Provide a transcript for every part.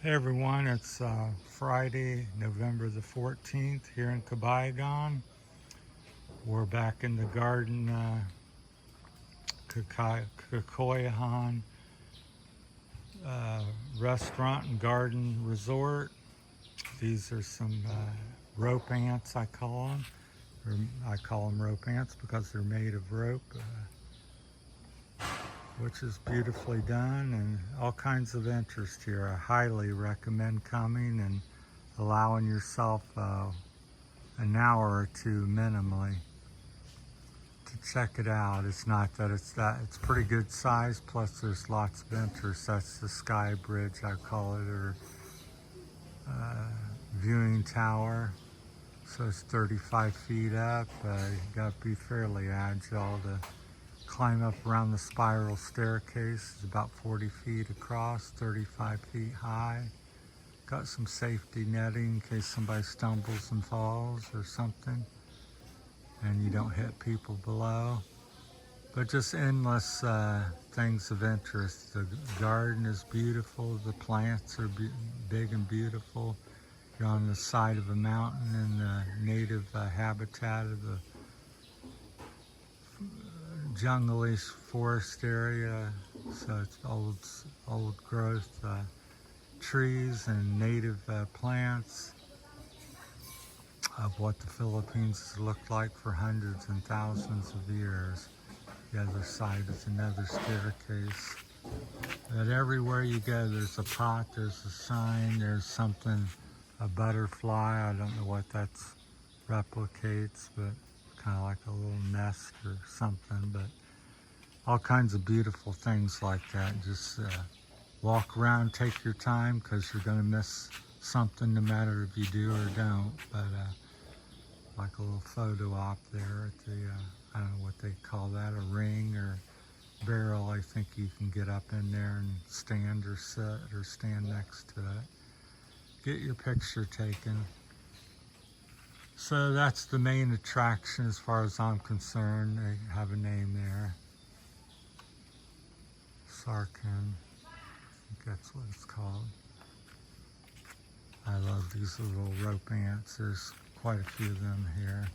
Hey everyone, it's Friday, November the 14th here in Cabayugan. We're back in the garden, Cacaoyan restaurant and garden resort. These are some rope ants, I call them. I call them rope ants because they're made of rope, which is beautifully done, and all kinds of interest here. I highly recommend coming and allowing yourself an hour or two minimally to check it out. It's not that it's pretty good size, plus there's lots of interest. That's the sky bridge, I call it, or viewing tower. So it's 35 feet up. You got to be fairly agile to climb up around the spiral staircase. It's about 40 feet across, 35 feet high. Got some safety netting in case somebody stumbles and falls or something, and you don't hit people below. But just endless things of interest. The garden is beautiful. The plants are big and beautiful. You're on the side of a mountain in the native habitat of the jungle-ish forest area. So it's old growth trees and native plants of what the Philippines has looked like for hundreds and thousands of years. The other side is another staircase. But everywhere you go, there's a pot, there's a sign, there's something, a butterfly. I don't know what that replicates, but kind of like a little nest or something. But all kinds of beautiful things like that. Just walk around, take your time, because you're going to miss something no matter if you do or don't. But like a little photo op there at the, I don't know what they call that, a ring or barrel. I think you can get up in there and stand or sit or stand next to it. Get your picture taken. So that's the main attraction as far as I'm concerned. They have a name there. Sarkin. I think that's what it's called. I love these little rope ants. There's quite a few of them here.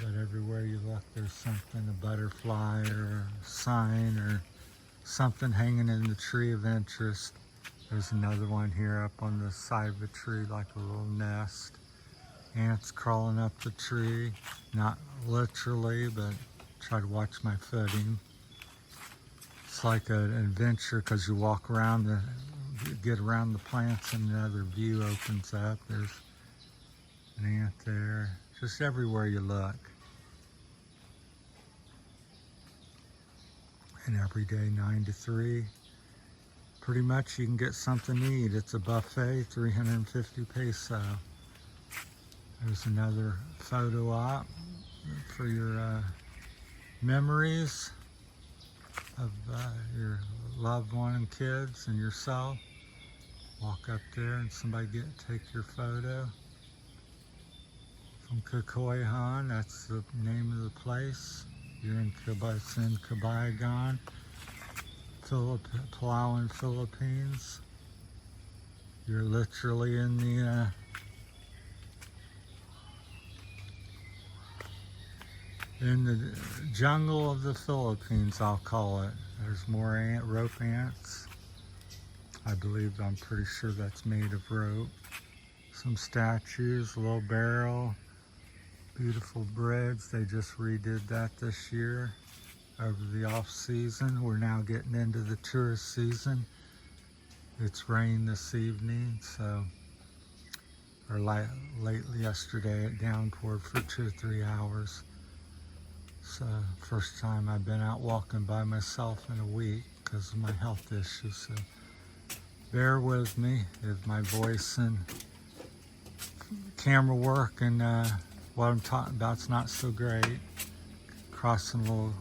But everywhere you look, there's something, a butterfly or a sign or something hanging in the tree of interest. There's another one here up on the side of a tree, like a little nest. Ants crawling up the tree, not literally, but try to watch my footing. It's like an adventure because you walk around get around the plants and another view opens up. There's an ant there. Just everywhere you look. And every day 9 to 3. Pretty much you can get something to eat. It's a buffet, 350 peso. There's another photo op for your memories of your loved one and kids and yourself. Walk up there and somebody take your photo. From Cacaoyan, that's the name of the place. You're in Cabayugan, Palawan, Philippines. You're literally in the jungle of the Philippines, I'll call it. There's more rope ants. I'm pretty sure that's made of rope. Some statues, a little barrel, beautiful bridge. They just redid that this year over the off season. We're now getting into the tourist season. It's rained this evening, so, or lately yesterday it downpoured for 2 or 3 hours. So first time I've been out walking by myself in a week because of my health issues. So bear with me if my voice and camera work and what I'm talking about is not so great. Crossing a little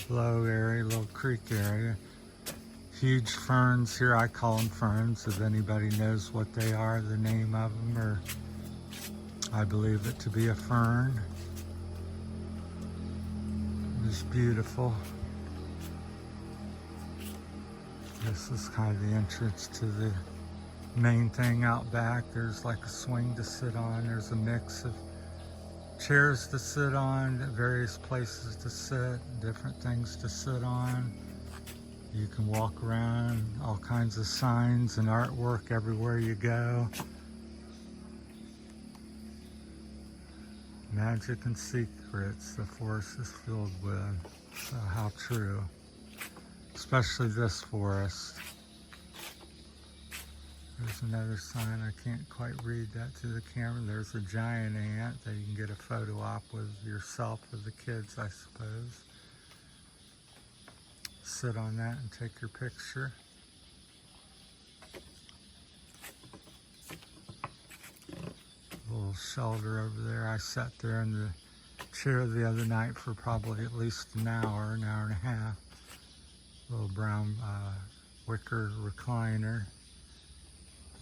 low area, little creek area. Huge ferns here. I call them ferns. If anybody knows what they are, the name of them, or I believe it to be a fern. It's beautiful. This is kind of the entrance to the main thing out back. There's like a swing to sit on. There's a mix of chairs to sit on, various places to sit, different things to sit on. You can walk around, all kinds of signs and artwork everywhere you go. Magic and secrets the forest is filled with. So how true. Especially this forest. There's another sign, I can't quite read that through the camera. There's a giant ant that you can get a photo op with yourself or the kids, I suppose. Sit on that and take your picture. A little shelter over there. I sat there in the chair the other night for probably at least an hour and a half. Little brown wicker recliner.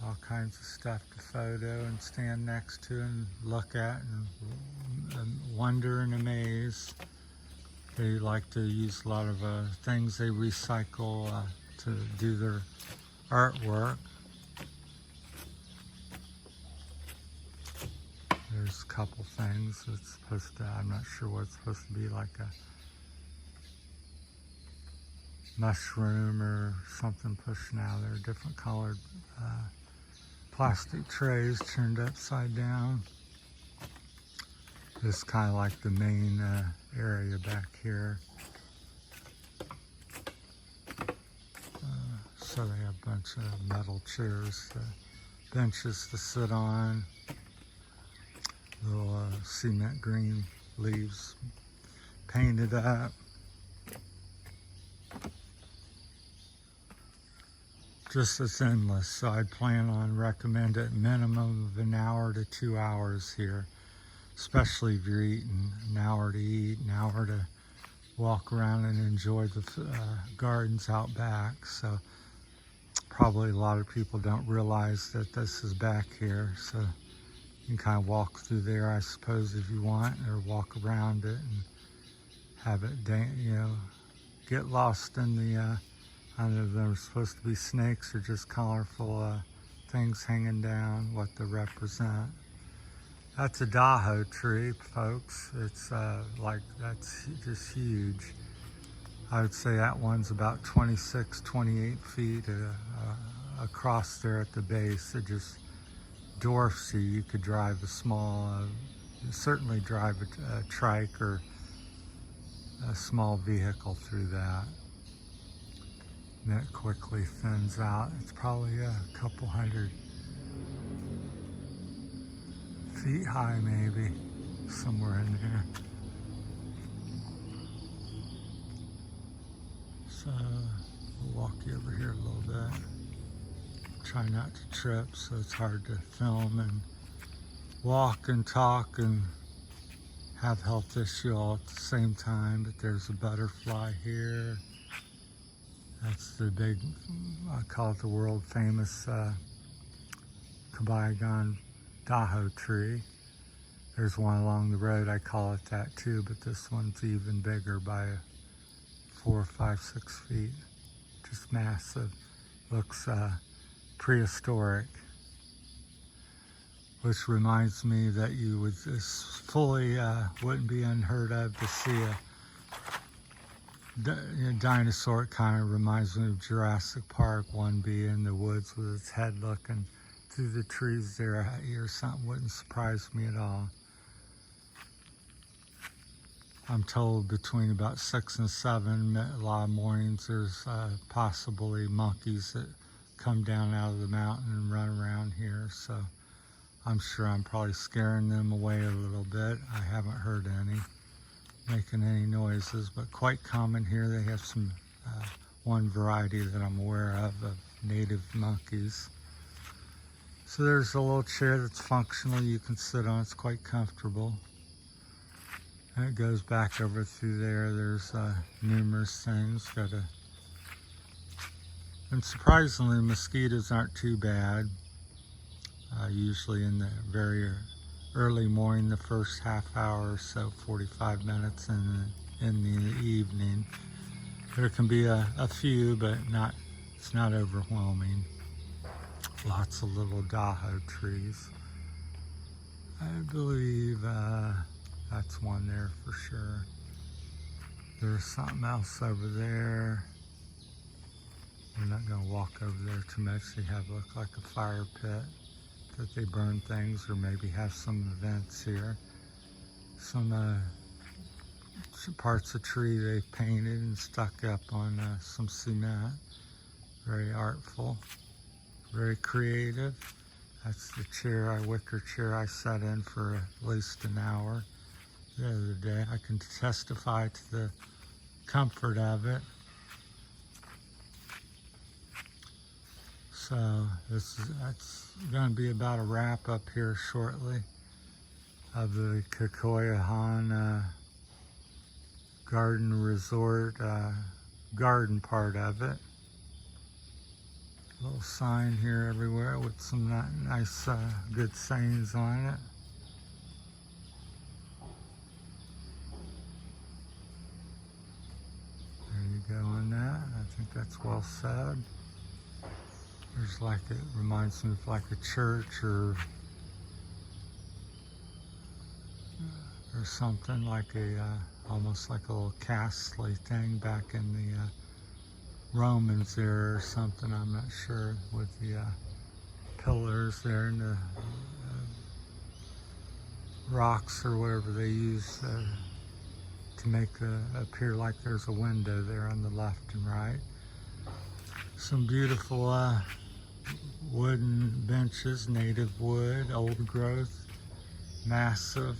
All kinds of stuff to photo and stand next to and look at and wonder and amaze. They like to use a lot of things they recycle to do their artwork. There's a couple things. It's supposed to, I'm not sure what it's supposed to be, like a mushroom or something pushing out of there. Different colored plastic trays turned upside down. This is kind of like the main area back here. So they have a bunch of metal chairs, benches to sit on. Little cement green leaves painted up. Just it's endless, so I'd plan on recommend it minimum of an hour to 2 hours here, especially if you're eating. An hour to eat, an hour to walk around and enjoy the gardens out back. So probably a lot of people don't realize that this is back here, so you can kind of walk through there, I suppose, if you want, or walk around it and have it, you know, get lost in the I don't know if they're supposed to be snakes or just colorful things hanging down, what they represent. That's a Daho tree, folks. It's that's just huge. I would say that one's about 26, 28 feet across there at the base. It just dwarfs you. You could drive a small, certainly drive a trike or a small vehicle through that. And it quickly thins out. It's probably a couple hundred feet high, maybe, somewhere in there. So we'll walk you over here a little bit. Try not to trip, so it's hard to film and walk and talk and have health issue all at the same time. But there's a butterfly here. That's the big, I call it the world famous Cabayugan Daho tree. There's one along the road, I call it that too, but this one's even bigger by 4, 5, 6 feet. Just massive. Looks prehistoric. Which reminds me that you would, this fully wouldn't be unheard of to see a dinosaur. It kind of reminds me of Jurassic Park, one being in the woods with its head looking through the trees there at you or something. Wouldn't surprise me at all. I'm told between about 6 and 7, a lot of mornings, there's possibly monkeys that come down out of the mountain and run around here. So I'm sure I'm probably scaring them away a little bit. I haven't heard any making any noises, but quite common here. They have some one variety that I'm aware of native monkeys. So there's a little chair that's functional you can sit on. It's quite comfortable. And it goes back over through there. There's numerous things. And surprisingly, mosquitoes aren't too bad. Usually in the very early morning, the first half hour or so, 45 minutes in the evening. There can be a few, but not It's not overwhelming. Lots of little Daho trees. I believe that's one there for sure. There's something else over there. We're not going to walk over there too much. They have look like a fire pit that they burn things, or maybe have some events here. Some parts of tree they painted and stuck up on some cement. Very artful, very creative. That's the chair, wicker chair I sat in for at least an hour the other day. I can testify to the comfort of it. So that's going to be about a wrap up here shortly of the Cacaoyan Garden Resort garden part of it. Little sign here everywhere with some nice good sayings on it. There you go on that. I think that's well said. There's like, it reminds me of like a church or something, like almost like a little castle thing back in the Romans there or something. I'm not sure, with the pillars there and the rocks or whatever they use to make appear like there's a window there on the left and right. Some beautiful wooden benches, native wood, old growth, massive.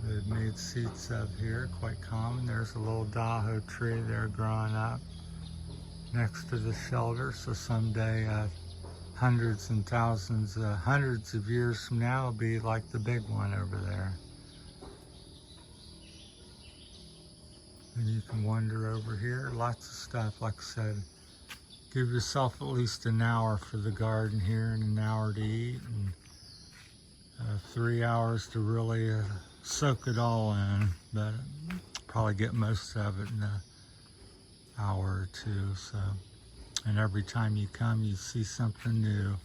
They've made seats up here, quite common. There's a little Daho tree there growing up next to the shelter. So someday, hundreds and thousands, hundreds of years from now, it'll be like the big one over there. And you can wander over here. Lots of stuff, like I said. Give yourself at least an hour for the garden here and an hour to eat, and 3 hours to really soak it all in, but probably get most of it in an hour or two. So, and every time you come, you see something new.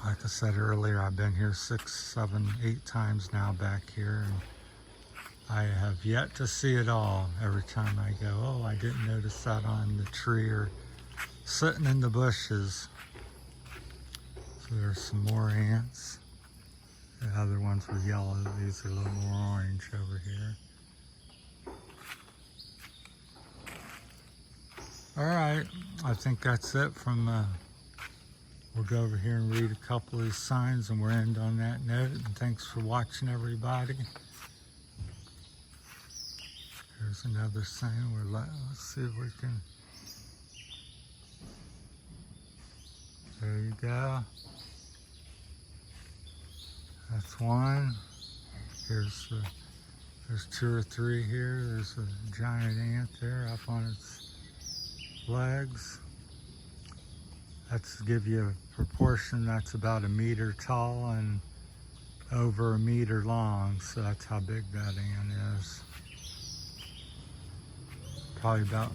Like I said earlier, I've been here 6, 7, 8 times now back here, and I have yet to see it all. Every time I go, oh, I didn't notice that on the tree or sitting in the bushes. So there's some more ants. The other ones were yellow. These are a little more orange over here. All right, I think that's it from, we'll go over here and read a couple of these signs, and we'll end on that note. And thanks for watching, everybody. Here's another sign. Let's see if we can. There you go. That's one. There's 2 or 3 here. There's a giant ant there up on its legs. That's to give you a proportion. That's about 1 meter tall and over 1 meter long. So that's how big that ant is. Probably about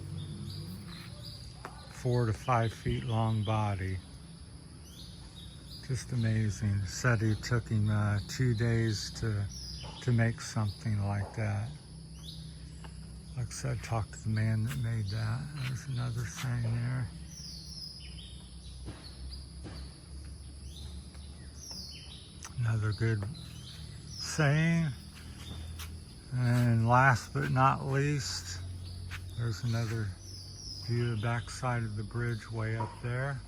4 to 5 feet long body. Just amazing. Said it took him 2 days to make something like that. Like I said, talked to the man that made that. There's another thing there. Another good saying. And last but not least, there's another view of the backside of the bridge way up there.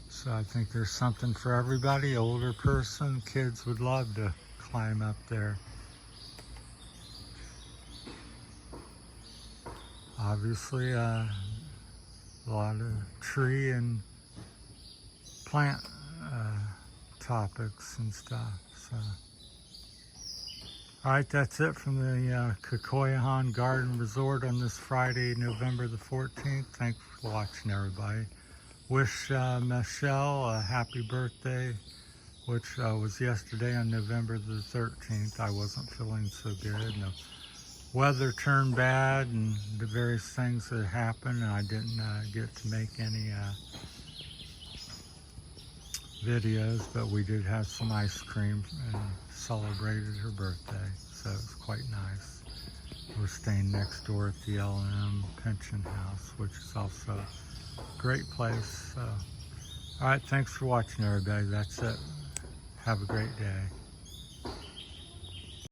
So I think there's something for everybody. Older person, kids would love to climb up there. Obviously, a lot of tree and plant topics and stuff. So, all right, that's it from the Cacaoyan Garden Resort on this Friday, November the 14th. Thanks for watching, everybody. Wish Michelle a happy birthday, which was yesterday on November the 13th. I wasn't feeling so good. And weather turned bad and the various things that happened, and I didn't get to make any videos, but we did have some ice cream and celebrated her birthday, so it was quite nice. We're staying next door at the L&M Pension House, which is also a great place. So, all right, thanks for watching, everybody. That's it. Have a great day.